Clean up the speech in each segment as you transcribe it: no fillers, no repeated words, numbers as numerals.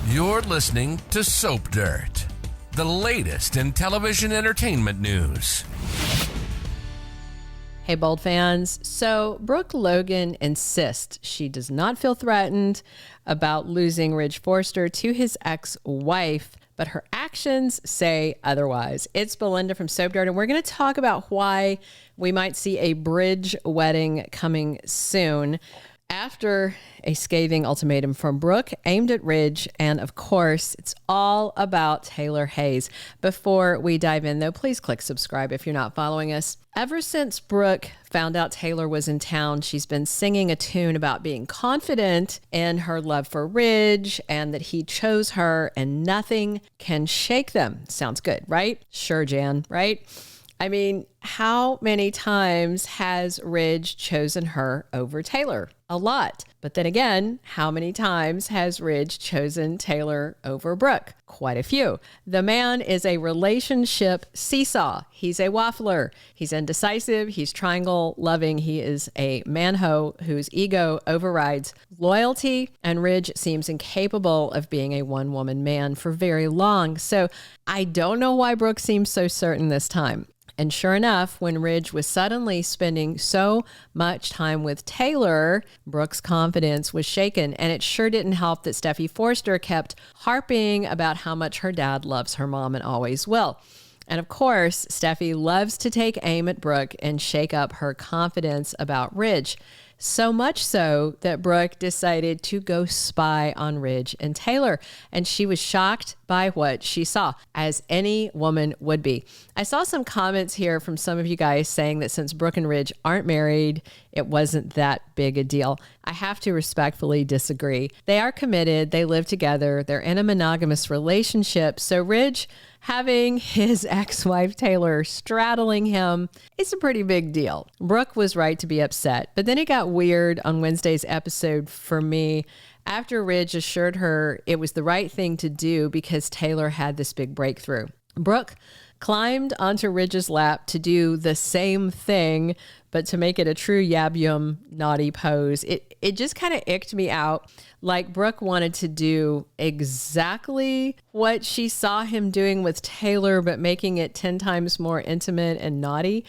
You're listening to Soap Dirt, the latest in television entertainment news. Hey, Bold fans. So Brooke Logan insists she does not feel threatened about losing Ridge Forrester to his ex-wife, but her actions say otherwise. It's Belinda from Soap Dirt, and we're going to talk about why we might see a bridge wedding coming soon after a scathing ultimatum from Brooke aimed at Ridge. And of course, it's all about Taylor Hayes. Before we dive in, though, please click subscribe if you're not following us. Ever since Brooke found out Taylor was in town, she's been singing a tune about being confident in her love for Ridge and that he chose her and nothing can shake them. Sounds good, right? Sure, Jan, right? I mean, how many times has Ridge chosen her over Taylor? A lot. But then again, how many times has Ridge chosen Taylor over Brooke? Quite a few. The man is a relationship seesaw. He's a waffler. He's indecisive. He's triangle loving. He is a manho whose ego overrides loyalty, and Ridge seems incapable of being a one-woman man for very long. So I don't know why Brooke seems so certain this time. And sure enough, when Ridge was suddenly spending so much time with Taylor, Brooke's confidence was shaken. And it sure didn't help that Steffy Forrester kept harping about how much her dad loves her mom and always will. And of course, Steffy loves to take aim at Brooke and shake up her confidence about Ridge. So much so that Brooke decided to go spy on Ridge and Taylor. And she was shocked by what she saw, as any woman would be. I saw some comments here from some of you guys saying that since Brooke and Ridge aren't married, it wasn't that big a deal. I have to respectfully disagree. They are committed. They live together. They're in a monogamous relationship. So Ridge having his ex-wife Taylor straddling him is a pretty big deal. Brooke was right to be upset, but then it got weird on Wednesday's episode for me after Ridge assured her it was the right thing to do because Taylor had this big breakthrough. Brooke climbed onto Ridge's lap to do the same thing, but to make it a true yab-yum naughty pose. It just kind of icked me out. Like Brooke wanted to do exactly what she saw him doing with Taylor, but making it 10 times more intimate and naughty.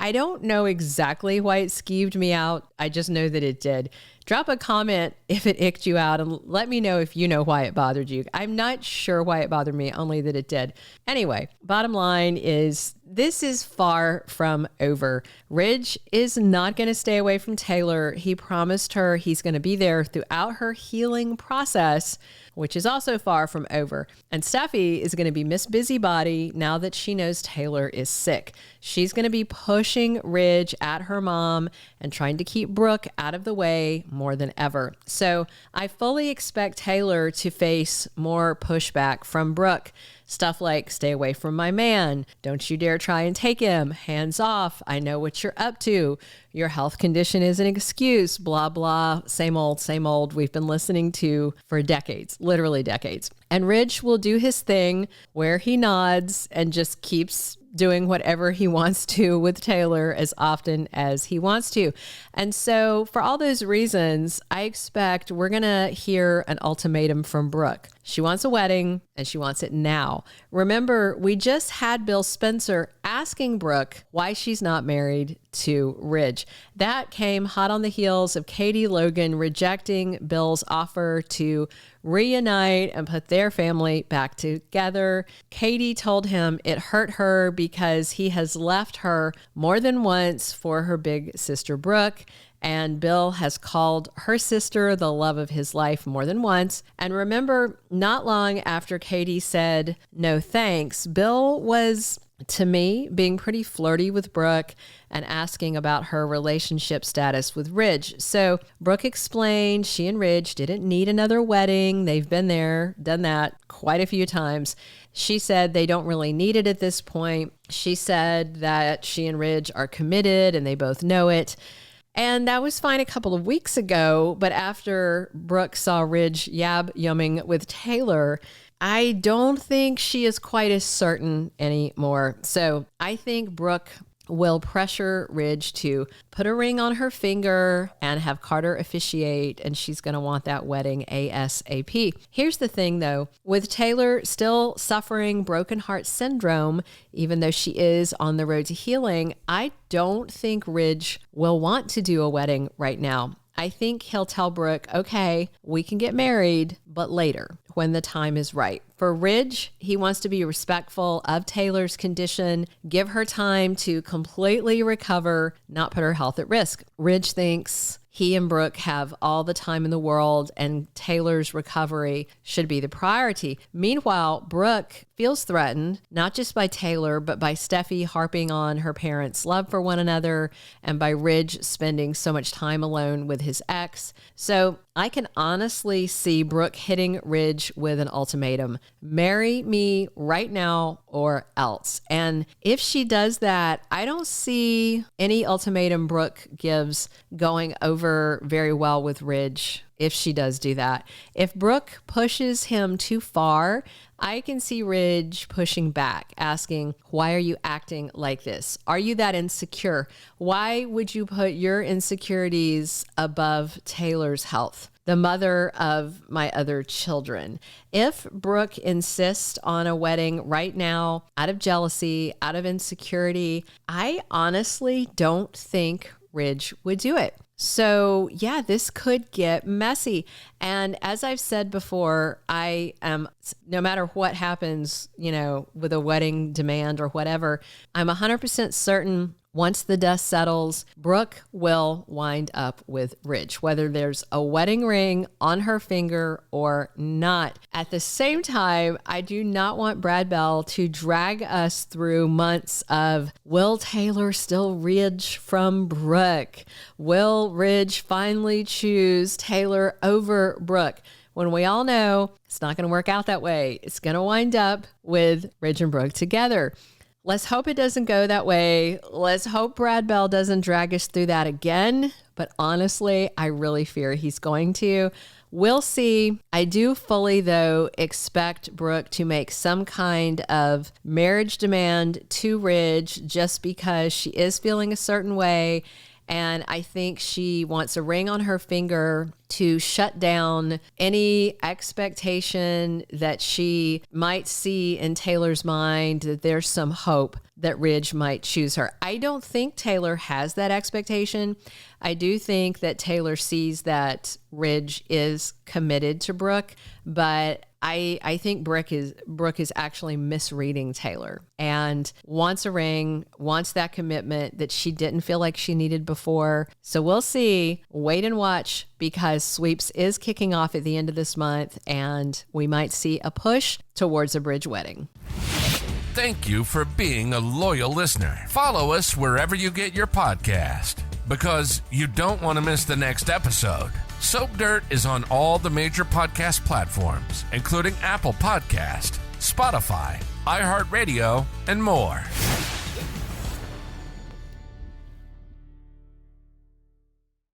I don't know exactly why it skeeved me out. I just know that it did. Drop a comment if it icked you out and let me know if you know why it bothered you. I'm not sure why it bothered me, only that it did. Anyway, bottom line is this is far from over. Ridge is not going to stay away from Taylor. He promised her he's going to be there throughout her healing process, which is also far from over. And Steffy is going to be Miss Busybody now that she knows Taylor is sick. She's going to be pushing Ridge at her mom and trying to keep Brooke out of the way more than ever. So I fully expect Taylor to face more pushback from Brooke. Stuff like, stay away from my man. Don't you dare try and take him. Hands off. I know what you're up to. Your health condition is an excuse. Blah, blah. Same old we've been listening to for decades, literally decades. And Ridge will do his thing where he nods and just keeps doing whatever he wants to with Taylor as often as he wants to. And so for all those reasons, I expect we're going to hear an ultimatum from Brooke. She wants a wedding and she wants it now. Remember, we just had Bill Spencer asking Brooke why she's not married to Ridge. That came hot on the heels of Katie Logan rejecting Bill's offer to reunite and put their family back together. Katie told him it hurt her because he has left her more than once for her big sister Brooke. And Bill has called her sister the love of his life more than once. And remember, not long after Katie said no thanks, Bill was, to me, being pretty flirty with Brooke and asking about her relationship status with Ridge. So Brooke explained she and Ridge didn't need another wedding. They've been there, done that quite a few times. She said they don't really need it at this point. She said that she and Ridge are committed and they both know it. And that was fine a couple of weeks ago, but after Brooke saw Ridge yab-yumming with Taylor, I don't think she is quite as certain anymore. So I think Brooke will pressure Ridge to put a ring on her finger and have Carter officiate, and she's going to want that wedding ASAP. Here's the thing, though. With Taylor still suffering broken heart syndrome, even though she is on the road to healing, I don't think Ridge will want to do a wedding right now. I think he'll tell Brooke, okay, we can get married, but later, when the time is right. For Ridge, he wants to be respectful of Taylor's condition, give her time to completely recover, not put her health at risk. Ridge thinks he and Brooke have all the time in the world and Taylor's recovery should be the priority. Meanwhile, Brooke feels threatened, not just by Taylor, but by Steffy harping on her parents' love for one another and by Ridge spending so much time alone with his ex. So I can honestly see Brooke hitting Ridge with an ultimatum. Marry me right now or else. And if she does that, I don't see any ultimatum Brooke gives going over very well with Ridge if she does do that. If Brooke pushes him too far, I can see Ridge pushing back, asking, why are you acting like this? Are you that insecure? Why would you put your insecurities above Taylor's health, the mother of my other children? If Brooke insists on a wedding right now, out of jealousy, out of insecurity, I honestly don't think Ridge would do it. So yeah, this could get messy. And as I've said before, I am, no matter what happens, with a wedding demand or whatever, I'm 100% certain once the dust settles, Brooke will wind up with Ridge, whether there's a wedding ring on her finger or not. At the same time, I do not want Brad Bell to drag us through months of, will Taylor still Ridge from Brooke? Will Ridge finally choose Taylor over Brooke? When we all know it's not going to work out that way. It's going to wind up with Ridge and Brooke together. Let's hope it doesn't go that way. Let's hope Brad Bell doesn't drag us through that again. But honestly, I really fear he's going to. We'll see. I do fully, though, expect Brooke to make some kind of marriage demand to Ridge just because she is feeling a certain way. And I think she wants a ring on her finger to shut down any expectation that she might see in Taylor's mind that there's some hope that Ridge might choose her. I don't think Taylor has that expectation. I do think that Taylor sees that Ridge is committed to Brooke, but I think Brooke is actually misreading Taylor and wants a ring, wants that commitment that she didn't feel like she needed before. So we'll see. Wait and watch, because Sweeps is kicking off at the end of this month, and we might see a push towards a Bridge wedding. Thank you for being a loyal listener. Follow us wherever you get your podcast, because you don't want to miss the next episode. Soap Dirt is on all the major podcast platforms, including Apple Podcast, Spotify, iHeartRadio, and more.